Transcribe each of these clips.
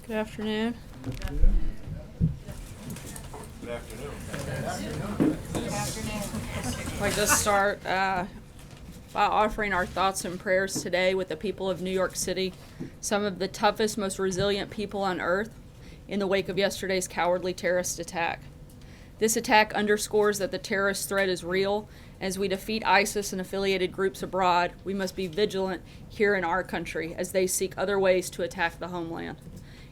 Good afternoon. Good afternoon. I'd like to start by offering our thoughts and prayers today with the people of New York City, some of the toughest, most resilient people on earth, in the wake of yesterday's cowardly terrorist attack. This attack underscores that the terrorist threat is real. As we defeat ISIS and affiliated groups abroad, we must be vigilant here in our country as they seek other ways to attack the homeland.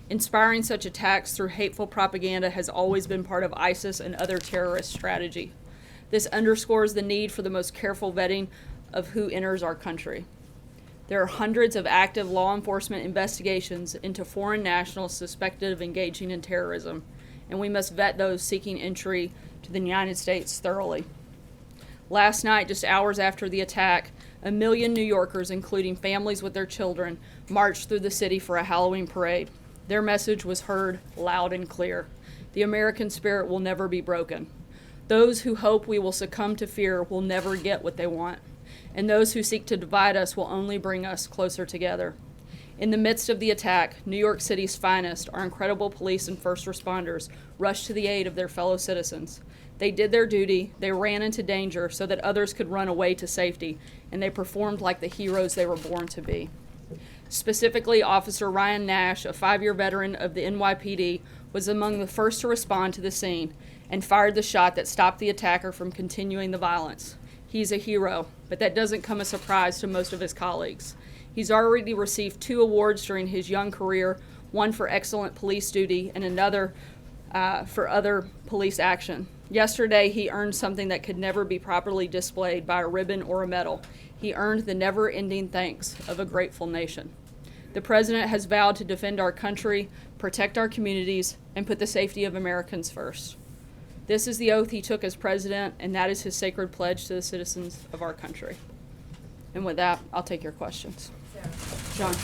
Inspiring such attacks through hateful propaganda has always been part of ISIS and other terrorist strategy. This underscores the need for the most careful vetting of who enters our country. There are hundreds of active law enforcement investigations into foreign nationals suspected of engaging in terrorism, and we must vet those seeking entry to the United States thoroughly. Last night, just hours after the attack, 1 million New Yorkers, including families with their children, marched through the city for a Halloween parade. Their message was heard loud and clear. The American spirit will never be broken. Those who hope we will succumb to fear will never get what they want. And those who seek to divide us will only bring us closer together. In the midst of the attack, New York City's finest, our incredible police and first responders, rushed to the aid of their fellow citizens. They did their duty, they ran into danger so that others could run away to safety, and they performed like the heroes they were born to be. Specifically, Officer Ryan Nash, a 5-year veteran of the NYPD, was among the first to respond to the scene and fired the shot that stopped the attacker from continuing the violence. He's a hero, but that doesn't come as a surprise to most of his colleagues. He's already received 2 awards during his young career, one for excellent police duty and another for other police action. Yesterday, he earned something that could never be properly displayed by a ribbon or a medal. He earned the never-ending thanks of a grateful nation. The President has vowed to defend our country, protect our communities, and put the safety of Americans first. This is the oath he took as President, and that is his sacred pledge to the citizens of our country. And with that, I'll take your questions. John.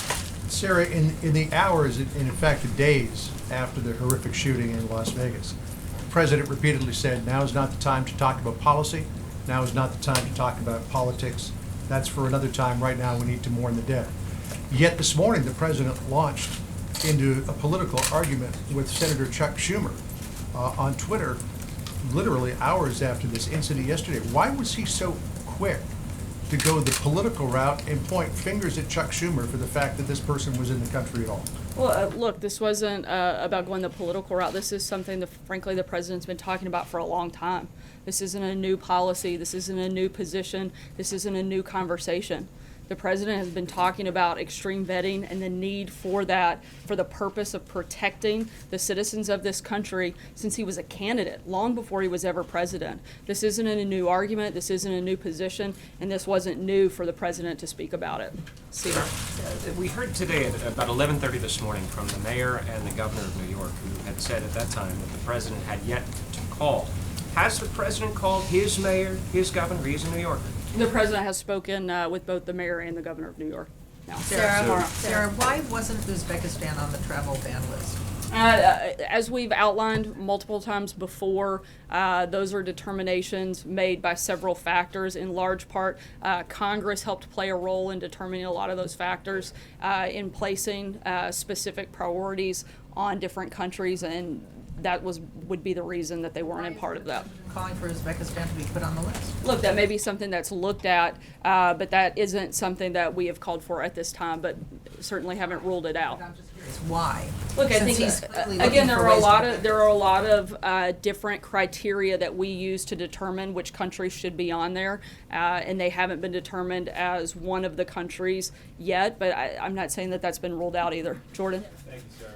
Sarah, in the hours, and in fact the days after the horrific shooting in Las Vegas, the President repeatedly said, now is not the time to talk about policy, now is not the time to talk about politics. That's for another time. Right now we need to mourn the dead. Yet this morning the President launched into a political argument with Senator Chuck Schumer on Twitter literally hours after this incident yesterday. Why was he so quick to go the political route and point fingers at Chuck Schumer for the fact that this person was in the country at all? Well, look, this wasn't about going the political route. This is something that, frankly, the President's been talking about for a long time. This isn't a new policy. This isn't a new position. This isn't a new conversation. The President has been talking about extreme vetting and the need for that for the purpose of protecting the citizens of this country since he was a candidate, long before he was ever president. This isn't a new argument, this isn't a new position, and this wasn't new for the President to speak about it. Steve. We heard today at about 11:30 this morning from the mayor and the governor of New York, who had said at that time that the President had yet to call. Has the President called his mayor, his governor? He's a New Yorker. The President has spoken with both the mayor and the governor of New York. Now, Sarah, why wasn't Uzbekistan on the travel ban list? As we've outlined multiple times before, those are determinations made by several factors. In large part, Congress helped play a role in determining a lot of those factors in placing specific priorities on different countries, and that would be the reason that they weren't in part of that. Calling for Uzbekistan to be put on the list. Look, that may be something that's looked at, but that isn't something that we have called for at this time, but certainly haven't ruled it out. I'm just curious why. Look, I Since think he's clearly again looking there for are a ways lot to- of there are a lot of different criteria that we use to determine which countries should be on there, and they haven't been determined as one of the countries yet. But I'm not saying that that's been ruled out either. Jordan. Thank you, Sarah.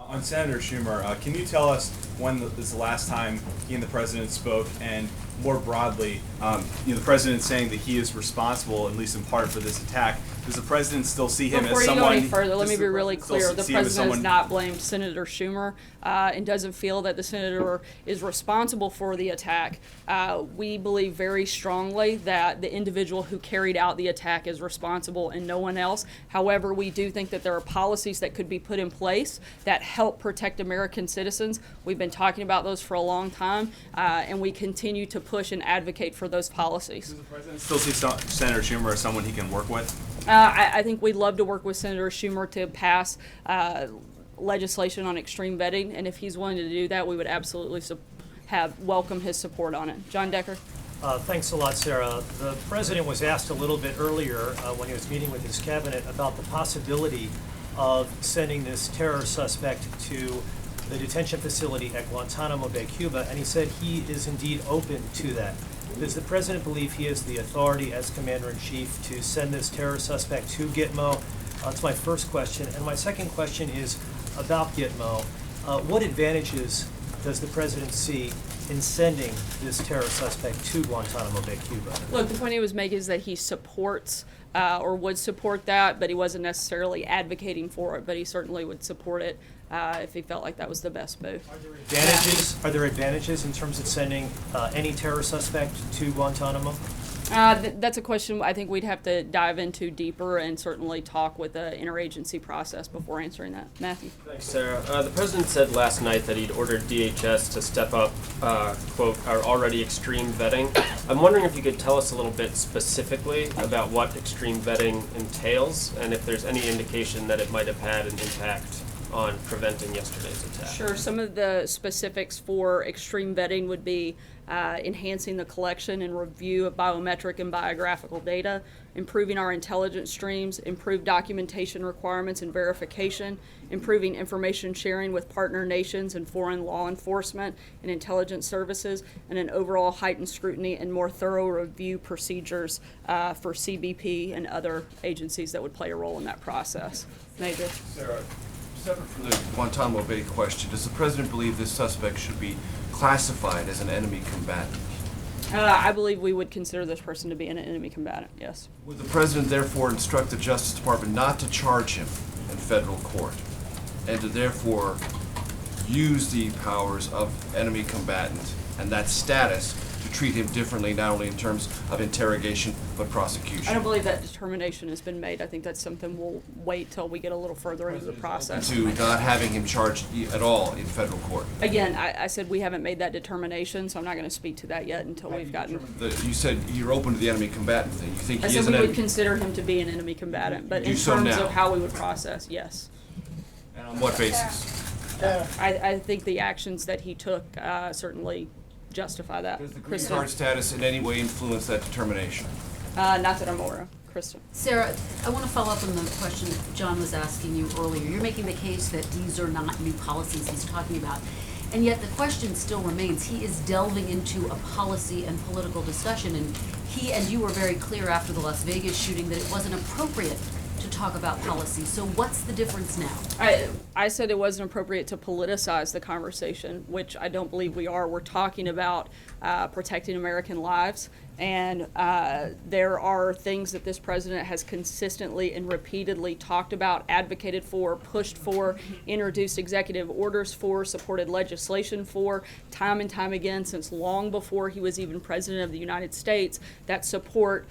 On Senator Schumer, can you tell us when is the last time he and the President spoke, and more broadly, the President saying that he is responsible, at least in part, for this attack. Does the President still see him Before as you someone? go any further, let does me the be really President still clear. The see him as President has someone- not blamed Senator Schumer and doesn't feel that the senator is responsible for the attack. We believe very strongly that the individual who carried out the attack is responsible and no one else. However, we do think that there are policies that could be put in place that help protect American citizens. We've been talking about those for a long time, and we continue to push and advocate for those policies. Does the President still see Senator Schumer as someone he can work with? I think we'd love to work with Senator Schumer to pass legislation on extreme vetting, and if he's willing to do that, we would absolutely welcome his support on it. John Decker. Thanks a lot, Sarah. The president was asked a little bit earlier when he was meeting with his cabinet about the possibility of sending this terror suspect to the detention facility at Guantanamo Bay, Cuba, and he said he is indeed open to that. Does the president believe he has the authority as commander-in-chief to send this terror suspect to Gitmo? That's my first question. And my second question is about Gitmo. What advantages does the president see in sending this terror suspect to Guantanamo Bay, Cuba? Look, the point he was making is that he supports or would support that, but he wasn't necessarily advocating for it, but he certainly would support it if he felt like that was the best move. Are there advantages in terms of sending any terror suspect to Guantanamo? That's a question I think we'd have to dive into deeper and certainly talk with the interagency process before answering that. Matthew? Thanks, Sarah. The president said last night that he'd ordered DHS to step up, quote, our already extreme vetting. I'm wondering if you could tell us a little bit specifically about what extreme vetting entails and if there's any indication that it might have had an impact on preventing yesterday's attack. Sure. Some of the specifics for extreme vetting would be enhancing the collection and review of biometric and biographical data, improving our intelligence streams, improved documentation requirements and verification, improving information sharing with partner nations and foreign law enforcement and intelligence services, and an overall heightened scrutiny and more thorough review procedures for CBP and other agencies that would play a role in that process. Major? Sarah, separate from the Guantanamo Bay question, does the president believe this suspect should be classified as an enemy combatant? I believe we would consider this person to be an enemy combatant, yes. Would the president therefore instruct the Justice Department not to charge him in federal court and to therefore use the powers of enemy combatant and that status to treat him differently, not only in terms of interrogation but prosecution? I don't believe that determination has been made. I think that's something we'll wait till we get a little further into the process. To not having him charged at all in federal court? Again, I said we haven't made that determination, so I'm not going to speak to that yet until we've gotten. You said you're open to the enemy combatant thing. You think I he said is we an would enemy? consider him to be an enemy combatant, but in Do so terms now. of how we would process, yes. And on what basis? I think the actions that he took certainly justify that. Does the green Kristen? card status in any way influence that determination? Not that I'm aware of. Kristen? Sarah, I want to follow up on the question John was asking you earlier. You're making the case that these are not new policies he's talking about. And yet the question still remains. He is delving into a policy and political discussion, and he and you were very clear after the Las Vegas shooting that it wasn't appropriate to talk about policy. So what's the difference now? I said it wasn't appropriate to politicize the conversation, which I don't believe we are. We're talking about protecting American lives, and there are things that this president has consistently and repeatedly talked about, advocated for, pushed for, introduced executive orders for, supported legislation for, time and time again since long before he was even president of the United States, that support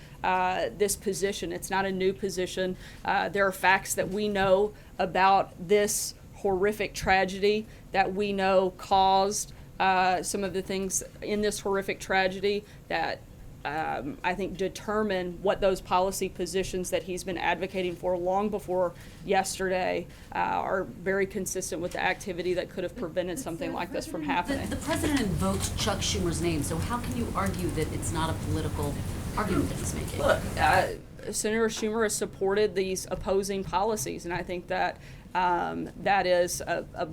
this position. It's not a new position. There are facts that we know about this horrific tragedy that we know caused some of the things in this horrific tragedy that I think determine what those policy positions that he's been advocating for long before yesterday are very consistent with the activity that could have prevented something like this from happening. The president invoked Chuck Schumer's name, so how can you argue that it's not a political argument that he's making? Look, Senator Schumer has supported these opposing policies, and I think that that is a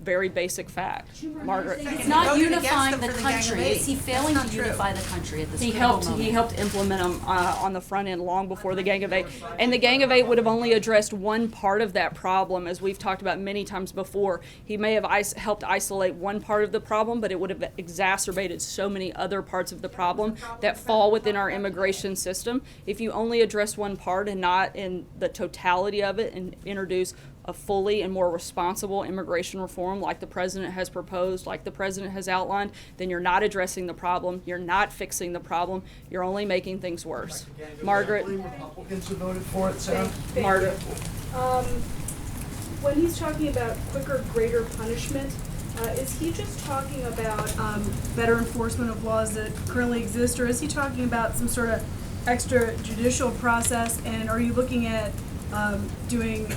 very basic fact. Margaret? It's not voted against unifying them the for the Gang of country. Eight. Is he failing That's to not true. unify the country at this He critical helped. moment? He helped implement them on the front end long before the Gang of Eight, and the Gang of Eight would have only addressed one part of that problem, as we've talked about many times before. He may have helped isolate one part of the problem, but it would have exacerbated so many other parts of the problem that fall within our immigration system. If you only address one part and not in the totality of it, and introduce a fully and more responsible immigration reform like the president has proposed, like the president has outlined, then you're not addressing the problem, you're not fixing the problem, you're only making things worse. Margaret? Republicans have voted for it, Sarah? Margaret? When he's talking about quicker, greater punishment, is he just talking about better enforcement of laws that currently exist, or is he talking about some sort of extrajudicial process, and are you looking at doing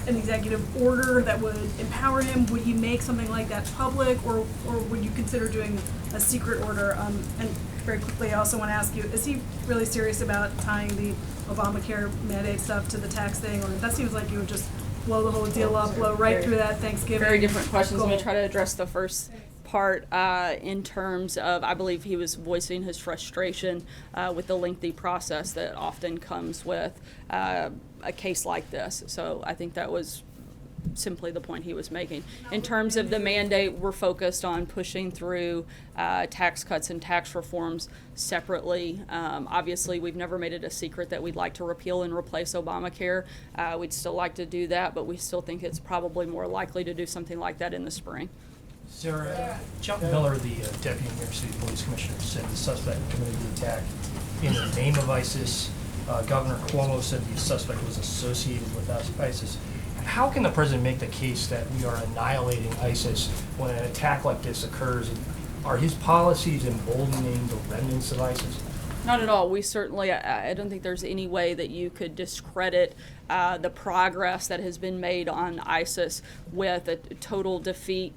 an executive order that would empower him? Would he make something like that public, or would you consider doing a secret order? And very quickly, I also want to ask you, is he really serious about tying the Obamacare mandate stuff to the tax thing, or that seems like you would just blow the whole deal up, blow right through that Thanksgiving? Very different questions. I'm goal? going to try to address the first part in terms of, I believe he was voicing his frustration with the lengthy process that often comes with a case like this. So I think that was simply the point he was making. In terms of the mandate, we're focused on pushing through tax cuts and tax reforms separately. Obviously, we've never made it a secret that we'd like to repeal and replace Obamacare. We'd still like to do that, but we still think it's probably more likely to do something like that in the spring. Sarah, Chuck Miller, the Deputy New York City Police Commissioner, said the suspect committed the attack in the name of ISIS. Governor Cuomo said the suspect was associated with ISIS. How can the president make the case that we are annihilating ISIS when an attack like this occurs? Are his policies emboldening the remnants of ISIS? Not at all. We certainly, I don't think there's any way that you could discredit the progress that has been made on ISIS with a total defeat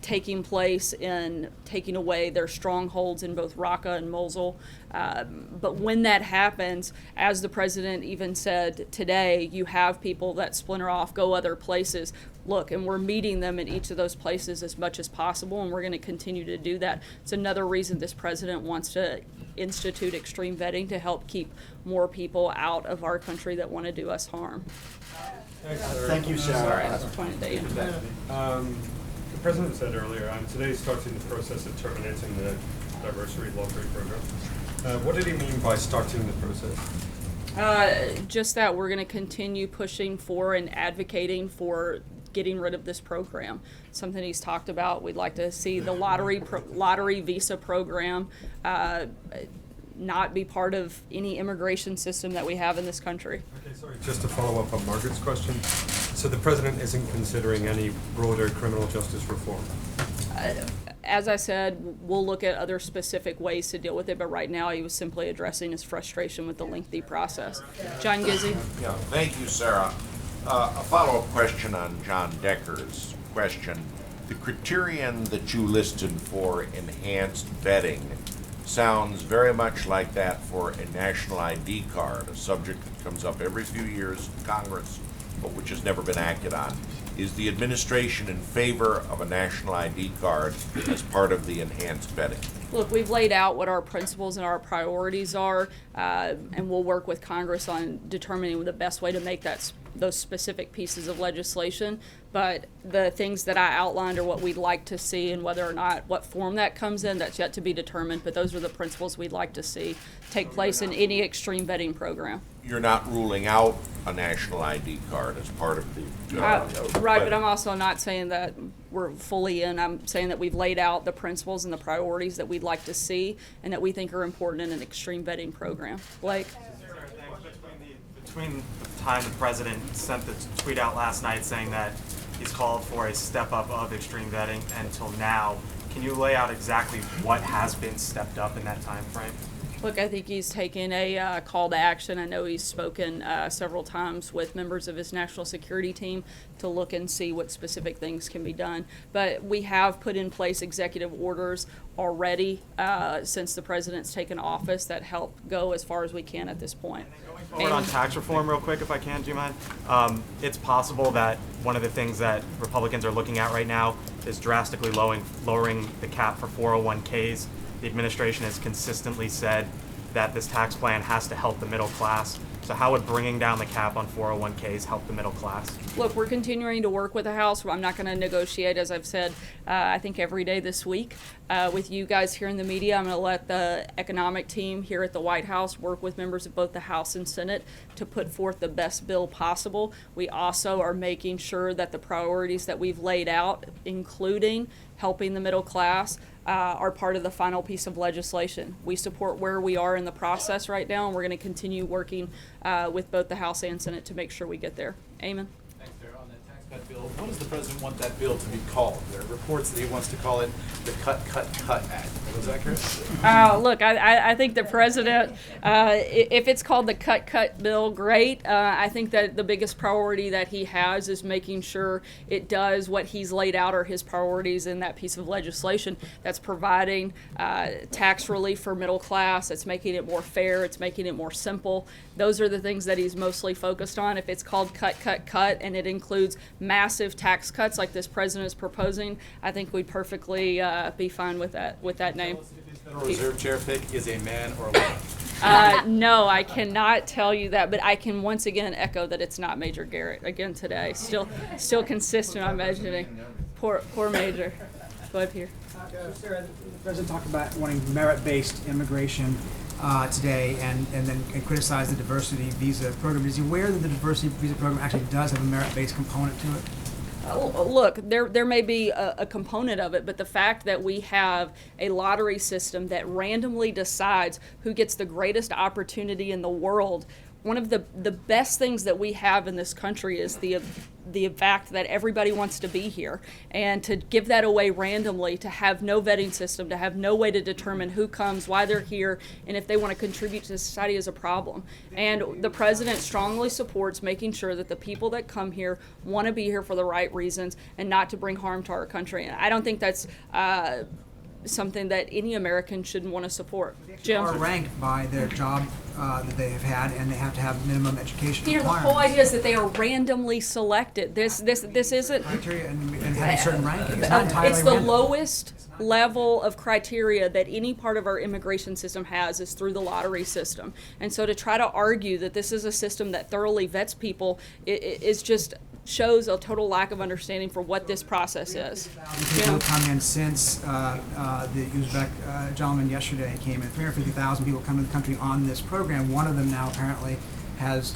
taking place in taking away their strongholds in both Raqqa and Mosul. But when that happens, as the president even said today, you have people that splinter off, go other places. Look, and we're meeting them in each of those places as much as possible, and we're going to continue to do that. It's another reason this president wants to institute extreme vetting to help keep more people out of our country that want to do us harm. Thank you, Sarah. That's the point of the The President said earlier, today starting the process of terminating the diversity lottery program. What did he mean by starting the process? Just that we're going to continue pushing for and advocating for getting rid of this program. Something he's talked about. We'd like to see the lottery visa program not be part of any immigration system that we have in this country. Okay, sorry, just to follow up on Margaret's question. So the President isn't considering any broader criminal justice reform? As I said, we'll look at other specific ways to deal with it, but right now he was simply addressing his frustration with the lengthy process. John Gizzi? Yeah, thank you, Sarah. A follow-up question on John Decker's question. The criterion that you listed for enhanced vetting sounds very much like that for a national ID card, a subject that comes up every few years in Congress, but which has never been acted on. Is the administration in favor of a national ID card as part of the enhanced vetting? Look, we've laid out what our principles and our priorities are, and we'll work with Congress on determining the best way to make those specific pieces of legislation. But the things that I outlined are what we'd like to see, and whether or not what form that comes in, that's yet to be determined. But those are the principles we'd like to see take place in any extreme vetting program. You're not ruling out a national ID card as part of the right, but I'm also not saying that we're fully in. I'm saying that we've laid out the principles and the priorities that we'd like to see and that we think are important in an extreme vetting program. Blake? Between the time the president sent the tweet out last night saying that he's called for a step up of extreme vetting until now, can you lay out exactly what has been stepped up in that time frame? Look, I think he's taken a call to action. I know he's spoken several times with members of his national security team to look and see what specific things can be done. But we have put in place executive orders already since the president's taken office that help go as far as we can at this point. Forward on tax reform real quick, if I can, do you mind? It's possible that one of the things that Republicans are looking at right now is drastically lowering the cap for 401ks. The administration has consistently said that this tax plan has to help the middle class. So how would bringing down the cap on 401ks help the middle class? Look, we're continuing to work with the House. I'm not going to negotiate, as I've said, I think every day this week with you guys here in the media. I'm going to let the economic team here at the White House work with members of both the House and Senate to put forth the best bill possible. We also are making sure that the priorities that we've laid out, including helping the middle class, are part of the final piece of legislation. We support where we are in the process right now, and we're going to continue working with both the House and Senate to make sure we get there. Eamon? Thanks, Sarah. On the tax That bill, what does the president want that bill to be called? There are reports that he wants to call it the Cut Act. Was that correct? Look, I think the president, if it's called the cut bill, great. I think that the biggest priority that he has is making sure it does what he's laid out are his priorities in that piece of legislation. That's providing tax relief for middle class. It's making it more fair. It's making it more simple. Those are the things that he's mostly focused on. If it's called cut, and it includes massive tax cuts like this president is proposing, I think we'd perfectly be fine with that name. If his Federal Reserve chair pick is a man or a woman? No, I cannot tell you that, but I can once again echo that it's not Major Garrett again today. Still consistent on mentioning. Poor Major. Go ahead here. Sarah, the president talked about wanting merit-based immigration today, and then criticize the diversity visa program. Is he aware that the diversity visa program actually does have a merit-based component to it? Look, there may be a component of it, but the fact that we have a lottery system that randomly decides who gets the greatest opportunity in the world, one of the best things that we have in this country is the fact that everybody wants to be here, and to give that away randomly, to have no vetting system, to have no way to determine who comes, why they're here, and if they want to contribute to society is a problem. And the president strongly supports making sure that the people that come here want to be here for the right reasons and not to bring harm to our country. And I don't think that's something that any American should want to support. Jim? Are ranked by their job that they have had, and they have to have minimum education Peter, the requirements. whole idea is that they are randomly selected. This isn't criteria and having certain ranking. It's not entirely it's the random. lowest level of criteria that any part of our immigration system has is through the lottery system. And so to try to argue that this is a system that thoroughly vets people is just shows a total lack of understanding for what this process is. People have come in since the Uzbek gentleman yesterday came in. 350,000 people come to the country on this program. One of them now apparently has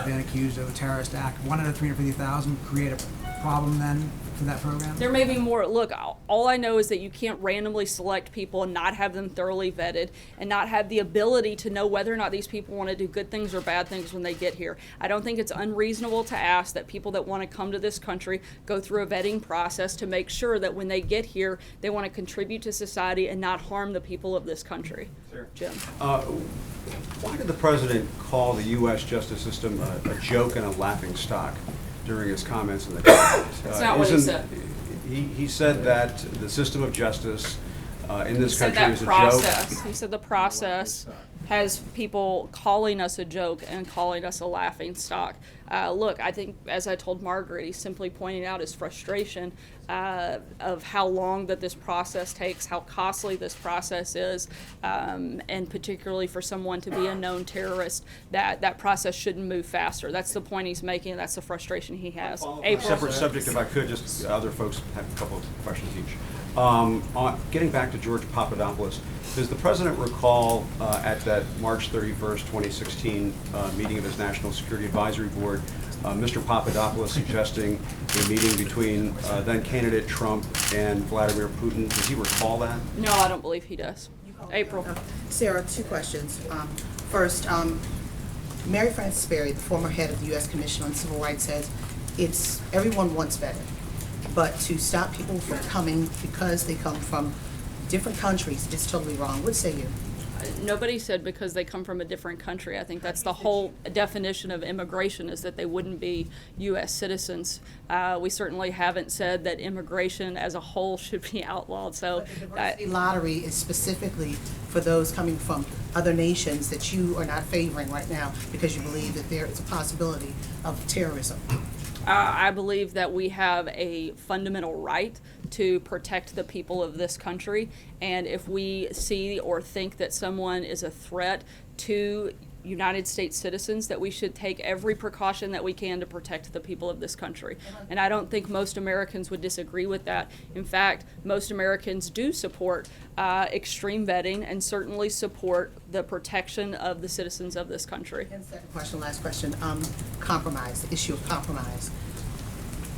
been accused of a terrorist act. One out of 350,000 create a problem then for that program? There may be more. Look, all I know is that you can't randomly select people and not have them thoroughly vetted and not have the ability to know whether or not these people want to do good things or bad things when they get here. I don't think it's unreasonable to ask that people that want to come to this country go through a vetting process to make sure that when they get here, they want to contribute to society and not harm the people of this country. Sure. Jim? Why did the president call the U.S. justice system a joke and a laughing stock during his comments in the Cabinet? That's not what he said. He said that the system of justice in this country is a process. joke. He said the process has people calling us a joke and calling us a laughing stock. Look, I think, as I told Margaret, he's simply pointing out his frustration of how long that this process takes, how costly this process is, and particularly for someone to be a known terrorist, that process shouldn't move faster. That's the point he's making, and that's the frustration he has. April? Separate subject, if I could, just other folks have a couple of questions each. Getting back to George Papadopoulos, does the president recall at that March 31st, 2016 meeting of his National Security Advisory Board, Mr. Papadopoulos suggesting a meeting between then candidate Trump and Vladimir Putin? Does he recall that? No, I don't believe he does. April. Sarah, two questions. First, Mary Frances Berry, the former head of the U.S. Commission on Civil Rights, says everyone wants vetting, but to stop people from coming because they come from different countries is totally wrong. What say you? Nobody said because they come from a different country. I think that's the whole definition of immigration, is that they wouldn't be U.S. citizens. We certainly haven't said that immigration as a whole should be outlawed. So the diversity lottery is specifically for those coming from other nations that you are not favoring right now because you believe that there is a possibility of terrorism. I believe that we have a fundamental right to protect the people of this country, and if we see or think that someone is a threat to United States citizens, that we should take every precaution that we can to protect the people of this country. And I don't think most Americans would disagree with that. In fact, most Americans do support extreme vetting and certainly support the protection of the citizens of this country. And second question, last question, compromise, the issue of compromise.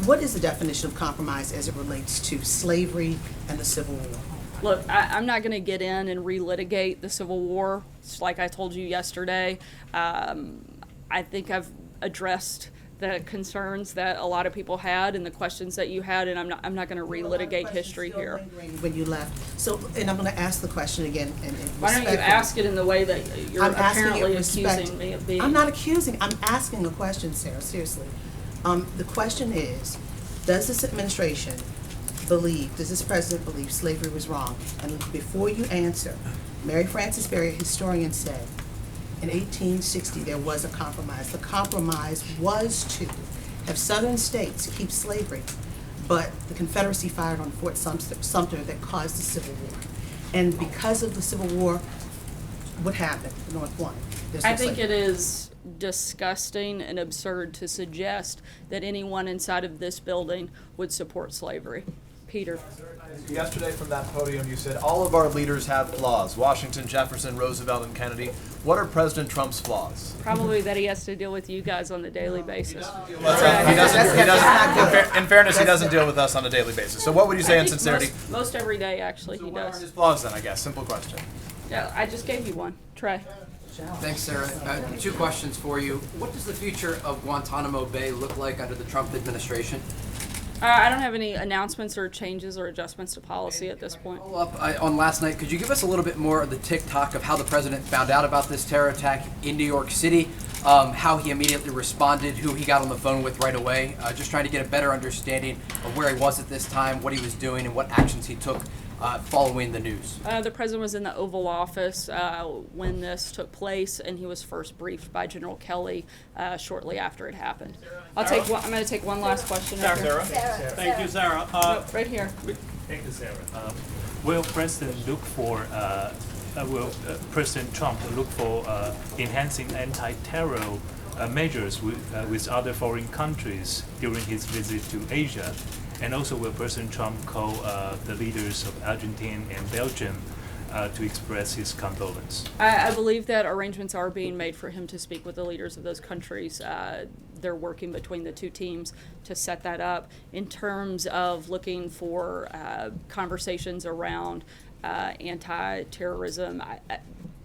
What is the definition of compromise as it relates to slavery and the Civil War? Look, I'm not going to get in and relitigate the Civil War. It's like I told you yesterday. I think I've addressed the concerns that a lot of people had and the questions that you had, and I'm not going to relitigate history here. When you left, so, and I'm gonna ask the question again, and Why don't you ask it in the way that you're I'm asking it apparently respect- accusing me of being? I'm not accusing, I'm asking a question, Sarah, seriously. The question is, does this administration believe, does this president believe slavery was wrong? And before you answer, Mary Frances Berry, a historian, said, in 1860, there was a compromise. The compromise was to have southern states keep slavery, but the Confederacy fired on Fort Sumter that caused the Civil War. And because of the Civil War, what happened? The North won. There's no I think slavery. it is disgusting and absurd to suggest that anyone inside of this building would support slavery. Peter. Yesterday from that podium, you said all of our leaders have flaws. Washington, Jefferson, Roosevelt, and Kennedy. What are President Trump's flaws? Probably that he has to deal with you guys on a daily basis. He doesn't. In fairness, he doesn't deal with us on a daily basis. So what would you say I in think sincerity? Most every day, actually, he What are does. his flaws then, I guess? Simple question. Yeah, I just gave you one. Trey. Thanks, Sarah. Two questions for you. What does the future of Guantanamo Bay look like under the Trump administration? I don't have any announcements or changes or adjustments to policy at this point. Follow up on last night, could you give us a little bit more of the tick-tock of how the president found out about this terror attack in New York City, how he immediately responded, who he got on the phone with right away, just trying to get a better understanding of where he was at this time, what he was doing, and what actions he took following the news? The president was in the Oval Office when this took place, and he was first briefed by General Kelly shortly after it happened. I'm going to take one last question. Sarah. Thank you, Sarah. No, right here. Thank you, Sarah. Will President look for? Will President Trump look for enhancing anti-terror measures with other foreign countries during his visit to Asia? And also, will President Trump call the leaders of Argentina and Belgium to express his condolence? I believe that arrangements are being made for him to speak with the leaders of those countries. They're working between the two teams to set that up. In terms of looking for conversations around anti-terrorism,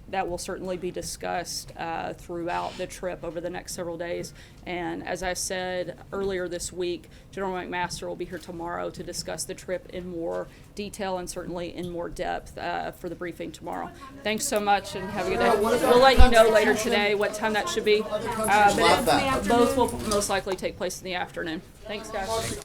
that will certainly be discussed throughout the trip over the next several days. And as I said earlier this week, General McMaster will be here tomorrow to discuss the trip in more detail and certainly in more depth for the briefing tomorrow. Thanks so much and have a good day. We'll let you know later today what time that should be. But both will most likely take place in the afternoon. Thanks, guys.